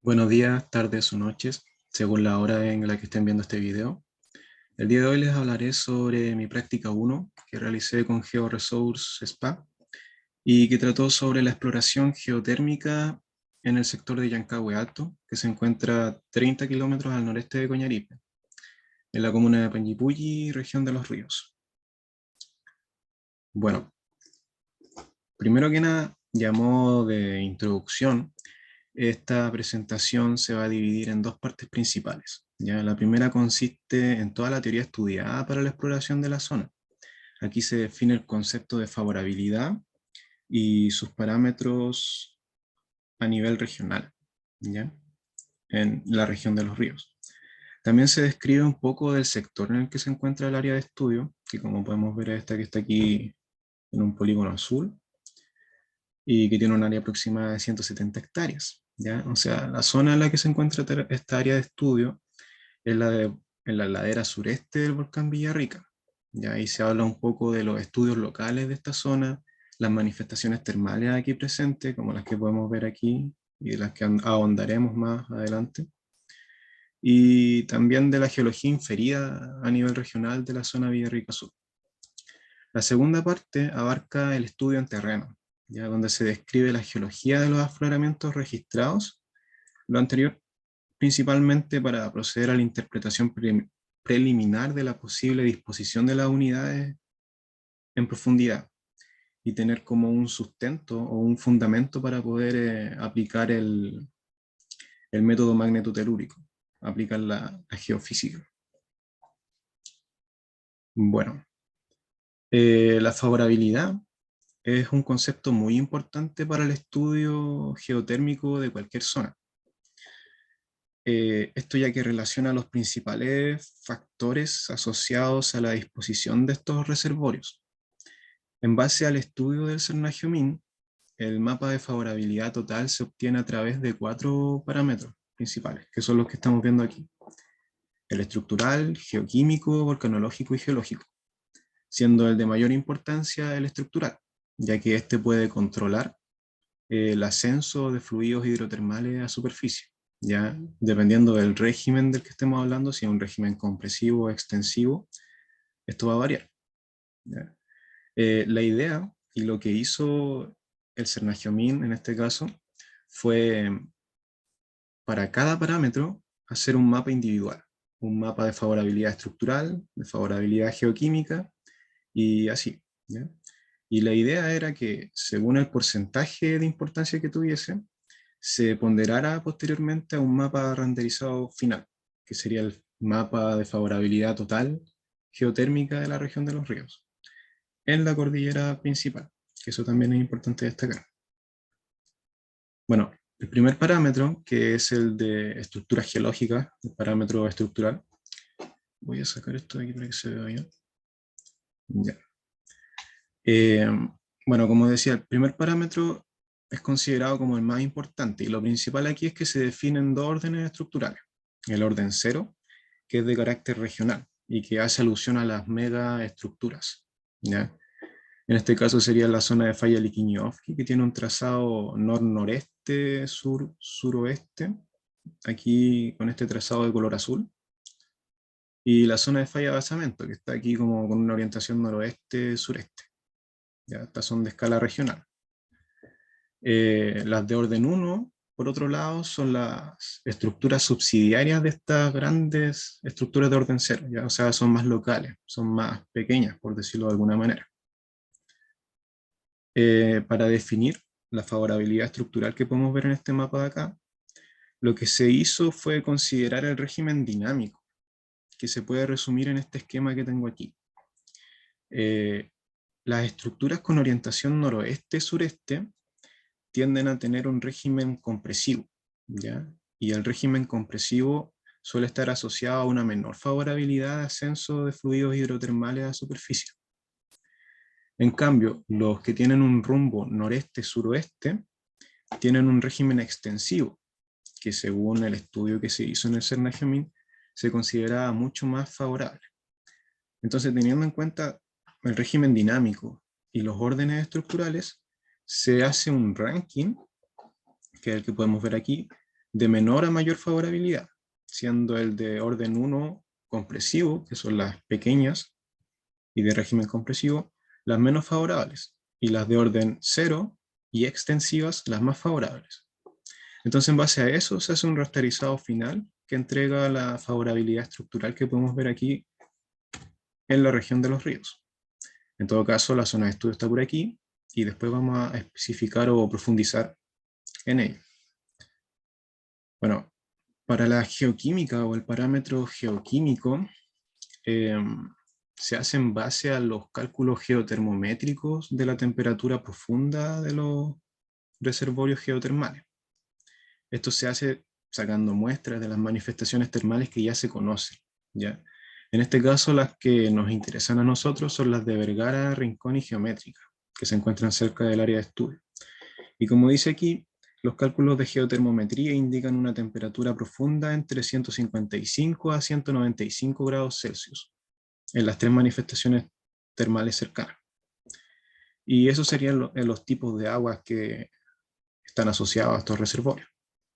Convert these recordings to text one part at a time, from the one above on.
Buenos días, tardes o noches, según la hora en la que estén viendo este video. El día de hoy les hablaré sobre mi práctica 1 que realicé con GeoResource SPA y que trató sobre la exploración geotérmica en el sector de Yancahue Alto, que se encuentra a 30 kilómetros al noreste de Coñaripe, en la comuna de Panguipulli, región de Los Ríos. Bueno, primero que nada, y a modo de introducción, esta presentación se va a dividir en dos partes principales. ¿Ya? La primera consiste en toda la teoría estudiada para la exploración de la zona. Aquí se define el concepto de favorabilidad y sus parámetros a nivel regional, ¿ya? En la región de Los Ríos. También se describe un poco del sector en el que se encuentra el área de estudio, que como podemos ver esta que está aquí en un polígono azul, y que tiene un área aproximada de 170 hectáreas. ¿Ya? O sea, la zona en la que se encuentra esta área de estudio es en la ladera sureste del volcán Villarrica. ¿Ya? Ahí se habla un poco de los estudios locales de esta zona, las manifestaciones termales aquí presentes, como las que podemos ver aquí y de las que ahondaremos más adelante, y también de la geología inferida a nivel regional de la zona Villarrica Sur. La segunda parte abarca el estudio en terreno, ya donde se describe la geología de los afloramientos registrados, lo anterior principalmente para proceder a la interpretación preliminar de la posible disposición de las unidades en profundidad y tener como un sustento o un fundamento para poder aplicar el método magnetotelúrico, aplicar la geofísica. Bueno, la favorabilidad es un concepto muy importante para el estudio geotérmico de cualquier zona. Esto ya que relaciona los principales factores asociados a la disposición de estos reservorios. En base al estudio del Cernagio-Min, el mapa de favorabilidad total se obtiene a través de 4 parámetros principales, que son los que estamos viendo aquí. El estructural, geoquímico, volcanológico y geológico, siendo el de mayor importancia el estructural, ya que este puede controlar el ascenso de fluidos hidrotermales a superficie. Ya dependiendo del régimen del que estemos hablando, si es un régimen compresivo o extensivo, esto va a variar. ¿Ya? La idea y lo que hizo el Cernagio-Min en este caso fue para cada parámetro hacer un mapa individual, un mapa de favorabilidad estructural, de favorabilidad geoquímica y así. ¿Ya? Y la idea era que según el porcentaje de importancia que tuviese, se ponderara posteriormente a un mapa renderizado final, que sería el mapa de favorabilidad total geotérmica de la región de los ríos, en la cordillera principal, que eso también es importante destacar. Bueno, el primer parámetro, que es el de estructura geológica, el parámetro estructural, voy a sacar esto de aquí para que se vea bien. Ya. Eh, bueno, como decía, el primer parámetro es considerado como el más importante y lo principal aquí es que se definen dos órdenes estructurales. El orden 0, que es de carácter regional y que hace alusión a las megaestructuras. ¿Ya? En este caso sería la zona de falla Liquiñovsky, que tiene un trazado nor-noreste, sur-suroeste, aquí con este trazado de color azul. Y la zona de falla basamento, que está aquí como con una orientación noroeste-sureste. ¿Ya? Estas son de escala regional. Las de orden 1, por otro lado, son las estructuras subsidiarias de estas grandes estructuras de orden 0, ¿ya? O sea, son más locales, son más pequeñas, por decirlo de alguna manera. Para definir la favorabilidad estructural que podemos ver en este mapa de acá, lo que se hizo fue considerar el régimen dinámico, que se puede resumir en este esquema que tengo aquí. Las estructuras con orientación noroeste-sureste tienden a tener un régimen compresivo, ¿ya? Y el régimen compresivo suele estar asociado a una menor favorabilidad de ascenso de fluidos hidrotermales a superficie. En cambio, los que tienen un rumbo noreste-suroeste tienen un régimen extensivo, que según el estudio que se hizo en el Cernagio-Min, se consideraba mucho más favorable. Entonces, teniendo en cuenta el régimen dinámico y los órdenes estructurales, se hace un ranking, que es el que podemos ver aquí, de menor a mayor favorabilidad, siendo el de orden 1 compresivo, que son las pequeñas, y de régimen compresivo, las menos favorables, y las de orden 0 y extensivas, las más favorables. Entonces, en base a eso, se hace un rasterizado final que entrega la favorabilidad estructural que podemos ver aquí en la región de los ríos. En todo caso, la zona de estudio está por aquí, y después vamos a especificar o profundizar en ello. Bueno, para la geoquímica o el parámetro geoquímico, se hace en base a los cálculos geotermométricos de la temperatura profunda de los reservorios geotermales. Esto se hace sacando muestras de las manifestaciones termales que ya se conocen, ¿ya? En este caso, las que nos interesan a nosotros son las de Vergara, Rincón y Geométrica, que se encuentran cerca del área de estudio. Y como dice aquí, los cálculos de geotermometría indican una temperatura profunda entre 155 a 195 grados Celsius en las tres manifestaciones termales cercanas. Y esos serían los tipos de aguas que están asociados a estos reservorios,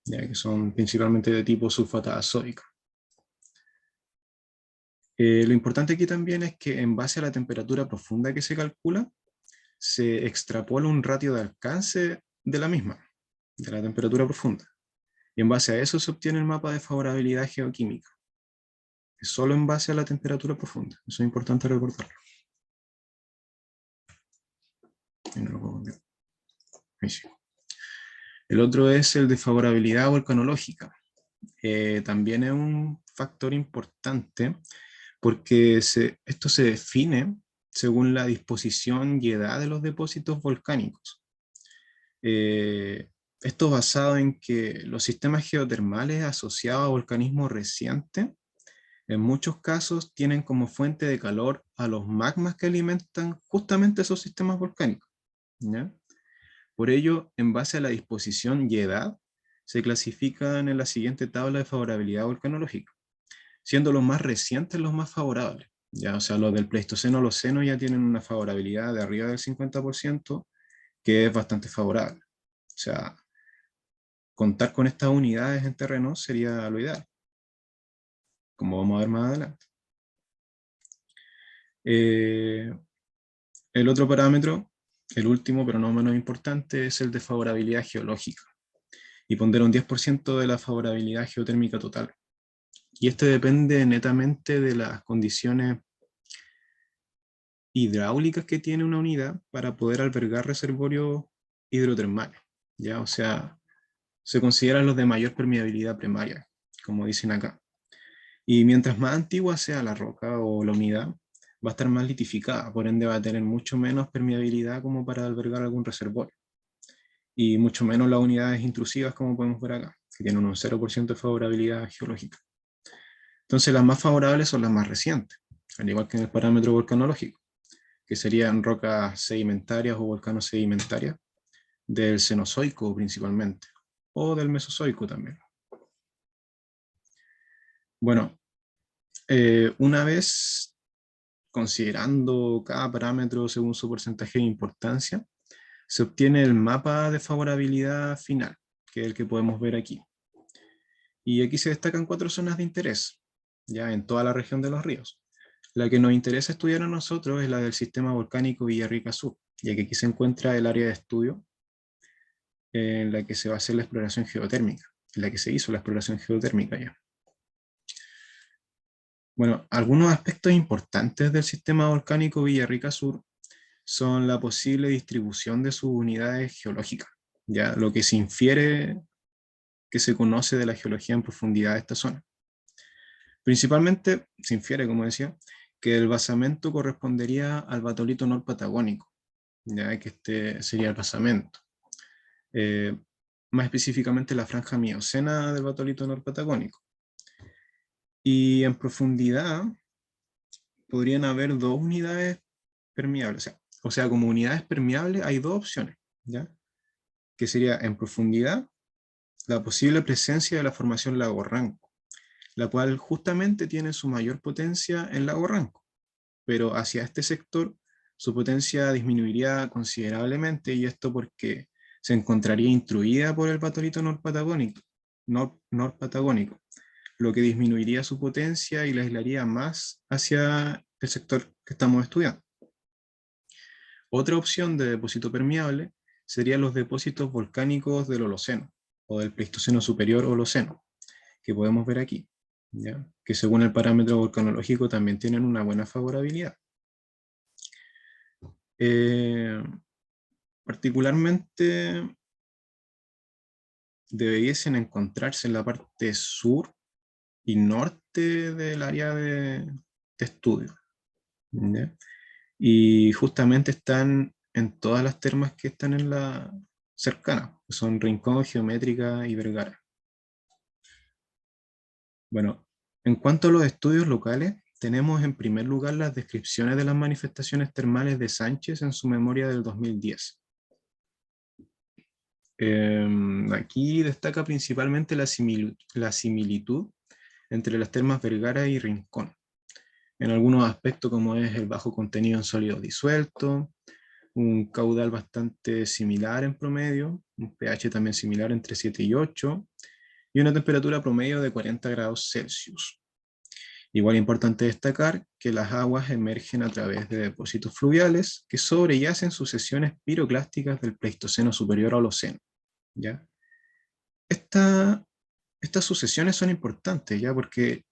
ya que son principalmente de tipo sulfatada sódica. Lo importante aquí también es que en base a la temperatura profunda que se calcula, se extrapola un ratio de alcance de la misma, de la temperatura profunda. Y en base a eso se obtiene el mapa de favorabilidad geoquímica. Es solo en base a la temperatura profunda. Eso es importante recordarlo. Ahí sí. El otro es el de favorabilidad volcanológica. También es un factor importante porque esto se define según la disposición y edad de los depósitos volcánicos. Esto basado en que los sistemas geotermales asociados a volcanismo reciente en muchos casos tienen como fuente de calor a los magmas que alimentan justamente esos sistemas volcánicos, ¿ya? Por ello, en base a la disposición y edad, se clasifican en la siguiente tabla de favorabilidad volcanológica, siendo los más recientes los más favorables. Ya, o sea, los del Pleistoceno Holoceno ya tienen una favorabilidad de arriba del 50%, que es bastante favorable. O sea, contar con estas unidades en terreno sería lo ideal, como vamos a ver más adelante. El otro parámetro, el último pero no menos importante, es el de favorabilidad geológica, y pondera un 10% de la favorabilidad geotérmica total. Y este depende netamente de las condiciones hidráulicas que tiene una unidad para poder albergar reservorios hidrotermales, ¿ya? O sea, se consideran los de mayor permeabilidad primaria, como dicen acá. Y mientras más antigua sea la roca o la unidad, va a estar más litificada, por ende va a tener mucho menos permeabilidad como para albergar algún reservorio. Y mucho menos las unidades intrusivas como podemos ver acá, que tienen un 0% de favorabilidad geológica. Entonces las más favorables son las más recientes, al igual que en el parámetro volcanológico, que serían rocas sedimentarias o volcanos sedimentarias del Cenozoico principalmente, o del Mesozoico también. Bueno, una vez considerando cada parámetro según su porcentaje de importancia, se obtiene el mapa de favorabilidad final, que es el que podemos ver aquí. Y aquí se destacan 4 zonas de interés, ya en toda la región de los ríos. La que nos interesa estudiar a nosotros es la del sistema volcánico Villarrica Sur, ya que aquí se encuentra el área de estudio en la que se va a hacer la exploración geotérmica, en la que se hizo la exploración geotérmica ya. Bueno, algunos aspectos importantes del sistema volcánico Villarrica Sur son la posible distribución de sus unidades geológicas, ya lo que se infiere que se conoce de la geología en profundidad de esta zona. Principalmente se infiere, como decía, que el basamento correspondería al batolito norpatagónico, ya que este sería el basamento. Más específicamente la franja miocena del batolito norpatagónico. Y en profundidad podrían haber 2 unidades permeables. O sea, como unidades permeables hay 2 opciones, ¿ya? Que sería en profundidad la posible presencia de la formación Lago Ranco, la cual justamente tiene su mayor potencia en Lago Ranco, pero hacia este sector su potencia disminuiría considerablemente, y esto porque se encontraría intruida por el batolito norpatagónico, norpatagónico, lo que disminuiría su potencia y la aislaría más hacia el sector que estamos estudiando. Otra opción de depósito permeable serían los depósitos volcánicos del Holoceno, o del Pleistoceno superior Holoceno, que podemos ver aquí, ¿ya? Que según el parámetro volcanológico también tienen una buena favorabilidad. Particularmente debiesen encontrarse en la parte sur y norte del área de estudio, ¿ya? Y justamente están en todas las termas que están en la cercana, que son Rincón, Geométrica y Vergara. Bueno, en cuanto a los estudios locales, tenemos en primer lugar las descripciones de las manifestaciones termales de Sánchez en su memoria del 2010. Aquí destaca principalmente la similitud entre las termas Vergara y Rincón, en algunos aspectos como es el bajo contenido en sólidos disueltos, un caudal bastante similar en promedio, un pH también similar entre 7 y 8, y una temperatura promedio de 40 grados Celsius. Igual es importante destacar que las aguas emergen a través de depósitos fluviales que sobreyacen sucesiones piroclásticas del Pleistoceno superior al Holoceno, ¿ya? Estas sucesiones son importantes, ¿ya? Porque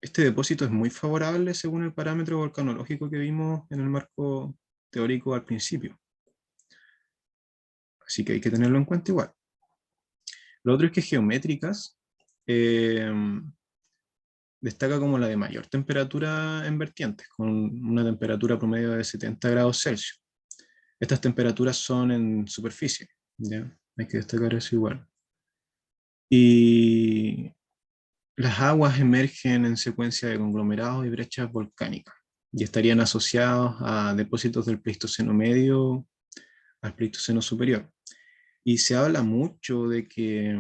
este depósito es muy favorable según el parámetro volcanológico que vimos en el marco teórico al principio. Así que hay que tenerlo en cuenta igual. Lo otro es que geométricas destaca como la de mayor temperatura en vertientes, con una temperatura promedio de 70 grados Celsius. Estas temperaturas son en superficie, ¿ya? Hay que destacar eso igual. Y las aguas emergen en secuencia de conglomerados y brechas volcánicas, y estarían asociados a depósitos del Pleistoceno medio al Pleistoceno superior. Y se habla mucho de que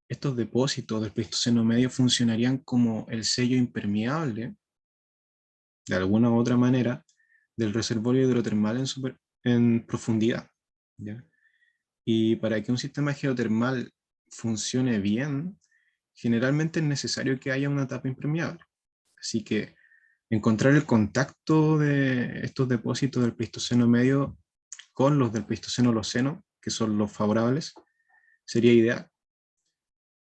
estos depósitos del Pleistoceno medio funcionarían como el sello impermeable, de alguna u otra manera, del reservorio hidrotermal en profundidad, ¿ya? Y para que un sistema geotermal funcione bien, generalmente es necesario que haya una tapa impermeable. Así que encontrar el contacto de estos depósitos del Pleistoceno medio con los del Pleistoceno Holoceno, que son los favorables, sería ideal.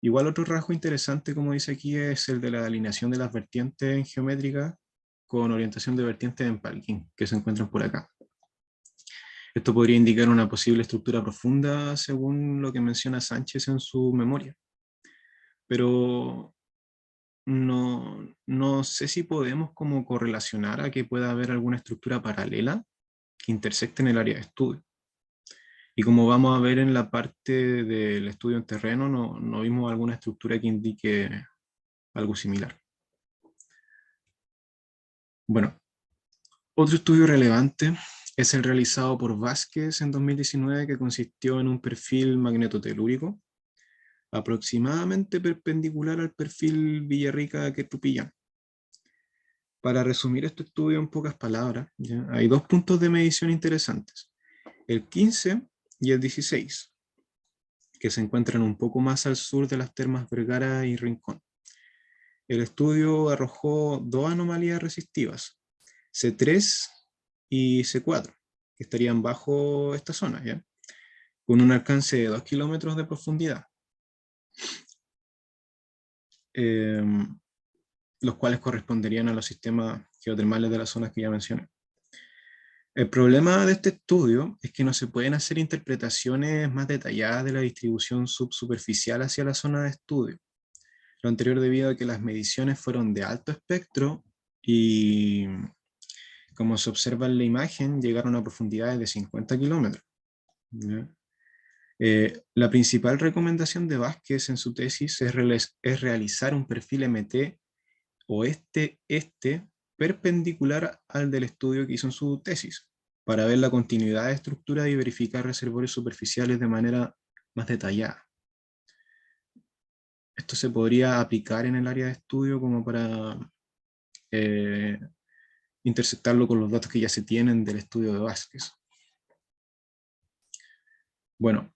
Igual otro rasgo interesante, como dice aquí, es el de la alineación de las vertientes en geométrica con orientación de vertientes en Palkin, que se encuentran por acá. Esto podría indicar una posible estructura profunda según lo que menciona Sánchez en su memoria. Pero no sé si podemos como correlacionar a que pueda haber alguna estructura paralela que intersecte en el área de estudio. Y como vamos a ver en la parte del estudio en terreno, no vimos alguna estructura que indique algo similar. Bueno, otro estudio relevante es el realizado por Vázquez en 2019, que consistió en un perfil magnetotelúrico aproximadamente perpendicular al perfil Villarrica-Quertupillán. Para resumir este estudio en pocas palabras, ¿ya? Hay dos puntos de medición interesantes, el 15 y el 16, que se encuentran un poco más al sur de las termas Vergara y Rincón. El estudio arrojó dos anomalías resistivas, C3 y C4, que estarían bajo esta zona, ¿ya? Con un alcance de 2 kilómetros de profundidad, los cuales corresponderían a los sistemas geotermales de las zonas que ya mencioné. El problema de este estudio es que no se pueden hacer interpretaciones más detalladas de la distribución subsuperficial hacia la zona de estudio. Lo anterior debido a que las mediciones fueron de alto espectro y, como se observa en la imagen, llegaron a profundidades de 50 kilómetros. La principal recomendación de Vázquez en su tesis es realizar un perfil MT oeste-este perpendicular al del estudio que hizo en su tesis, para ver la continuidad de estructura y verificar reservorios superficiales de manera más detallada. Esto se podría aplicar en el área de estudio como para interceptarlo con los datos que ya se tienen del estudio de Vázquez. Bueno,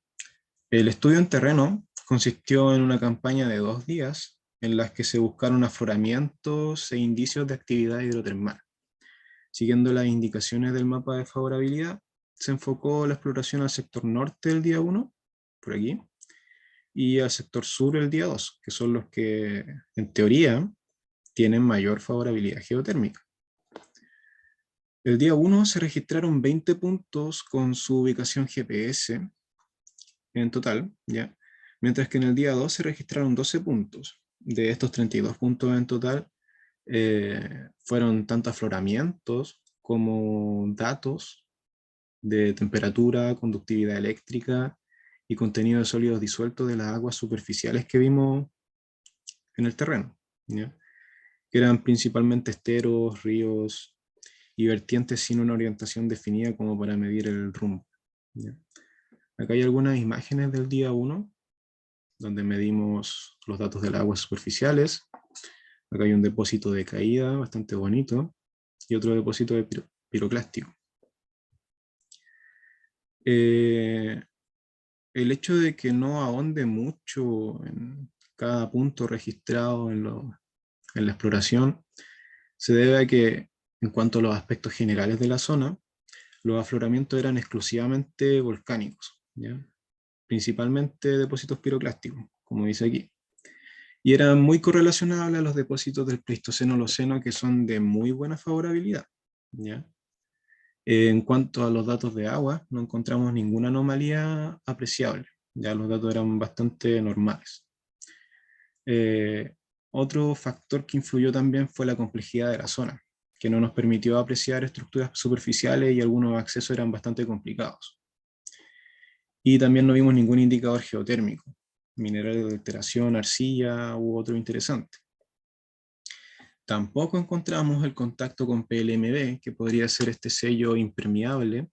el estudio en terreno consistió en una campaña de 2 días en las que se buscaron afloramientos e indicios de actividad hidrotermal. Siguiendo las indicaciones del mapa de favorabilidad, se enfocó la exploración al sector norte el día 1, por aquí, y al sector sur el día 2, que son los que, en teoría, tienen mayor favorabilidad geotérmica. El día 1 se registraron 20 puntos con su ubicación GPS en total, ¿ya? Mientras que en el día 2 se registraron 12 puntos. De estos 32 puntos en total, fueron tanto afloramientos como datos de temperatura, conductividad eléctrica y contenido de sólidos disueltos de las aguas superficiales que vimos en el terreno, ¿ya? Que eran principalmente esteros, ríos y vertientes sin una orientación definida como para medir el rumbo, ¿ya? Acá hay algunas imágenes del día 1, donde medimos los datos de las aguas superficiales. Acá hay un depósito de caída bastante bonito y otro depósito de piroclástico. El hecho de que no ahonde mucho en cada punto registrado en la exploración se debe a que, en cuanto a los aspectos generales de la zona, los afloramientos eran exclusivamente volcánicos, ¿ya? Principalmente depósitos piroclásticos, como dice aquí, y eran muy correlacionables a los depósitos del Pleistoceno-Holoceno, que son de muy buena favorabilidad, ¿ya? En cuanto a los datos de agua, no encontramos ninguna anomalía apreciable, ya los datos eran bastante normales. Eh, Otro factor que influyó también fue la complejidad de la zona, que no nos permitió apreciar estructuras superficiales y algunos accesos eran bastante complicados. Y también no vimos ningún indicador geotérmico, minerales de alteración, arcilla u otro interesante. Tampoco encontramos el contacto con PLMB, que podría ser este sello impermeable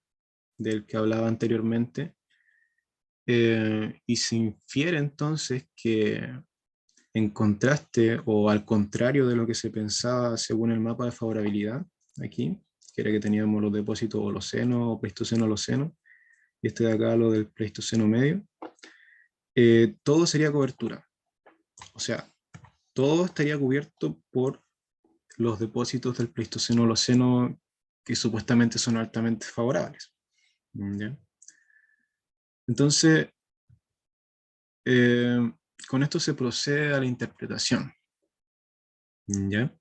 del que hablaba anteriormente, y se infiere entonces que, en contraste o al contrario de lo que se pensaba según el mapa de favorabilidad, aquí, que era que teníamos los depósitos Holoceno o Pleistoceno-Holoceno, y este de acá lo del Pleistoceno medio, todo sería cobertura. O sea, todo estaría cubierto por los depósitos del Pleistoceno-Holoceno que supuestamente son altamente favorables, ¿ya? Entonces, eh, con esto se procede a la interpretación, ¿ya?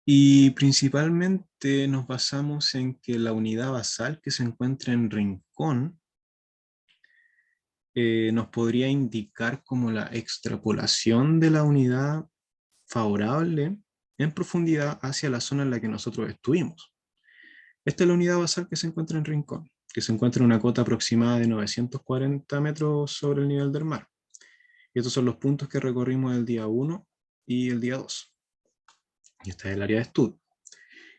Y principalmente nos basamos en que la unidad basal que se encuentra en Rincón nos podría indicar como la extrapolación de la unidad favorable en profundidad hacia la zona en la que nosotros estuvimos. Esta es la unidad basal que se encuentra en Rincón, que se encuentra en una cota aproximada de 940 metros sobre el nivel del mar. Y estos son los puntos que recorrimos el día 1 y el día 2. Y esta es el área de estudio.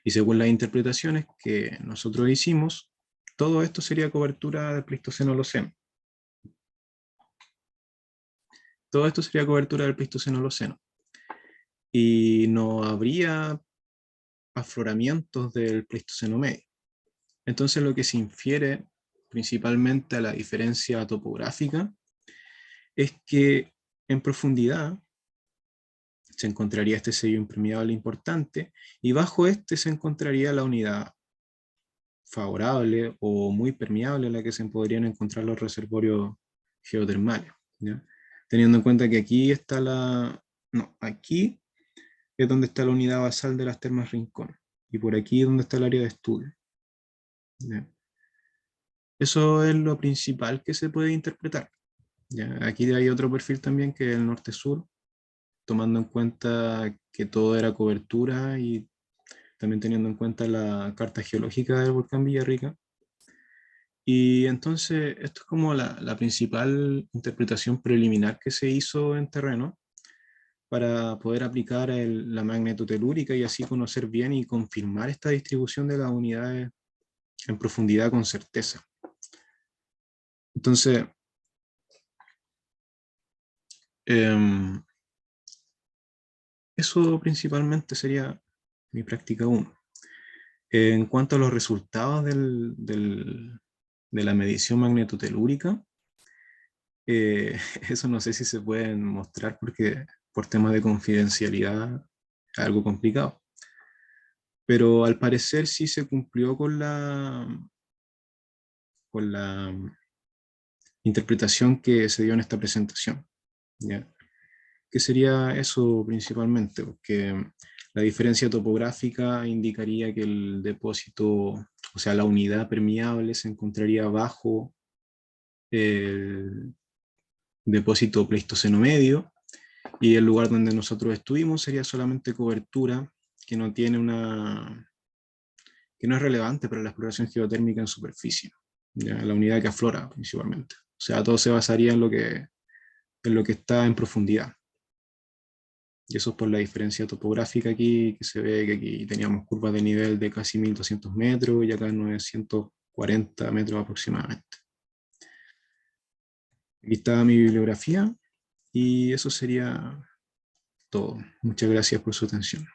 Y según las interpretaciones que nosotros hicimos, todo esto sería cobertura del Pleistoceno-Holoceno. Todo esto sería cobertura del Pleistoceno-Holoceno. Y no habría afloramientos del Pleistoceno medio. Entonces lo que se infiere principalmente a la diferencia topográfica es que en profundidad se encontraría este sello impermeable importante y bajo este se encontraría la unidad favorable o muy permeable en la que se podrían encontrar los reservorios geotermales, ¿ya? Teniendo en cuenta que aquí está aquí es donde está la unidad basal de las termas Rincón y por aquí es donde está el área de estudio, ¿ya? Eso es lo principal que se puede interpretar, ¿ya? Aquí hay otro perfil también que es el norte-sur, tomando en cuenta que todo era cobertura y también teniendo en cuenta la carta geológica del volcán Villarrica. Y entonces esto es como la principal interpretación preliminar que se hizo en terreno para poder aplicar la magnetotelúrica y así conocer bien y confirmar esta distribución de las unidades en profundidad con certeza. Entonces, eh, eso principalmente sería mi práctica 1. En cuanto a los resultados de la medición magnetotelúrica, Eso no sé si se pueden mostrar porque por temas de confidencialidad es algo complicado. Pero al parecer sí se cumplió con la interpretación que se dio en esta presentación, ¿ya? Que sería eso principalmente, porque la diferencia topográfica indicaría que el depósito, o sea, la unidad permeable se encontraría bajo el depósito Pleistoceno medio, y el lugar donde nosotros estuvimos sería solamente cobertura, que no tiene que no es relevante para la exploración geotérmica en superficie, ¿ya? La unidad que aflora principalmente. O sea, todo se basaría en lo que está en profundidad. Y eso es por la diferencia topográfica aquí, que se ve que aquí teníamos curvas de nivel de casi 1200 metros y acá 940 metros aproximadamente. Aquí está mi bibliografía y eso sería todo. Muchas gracias por su atención.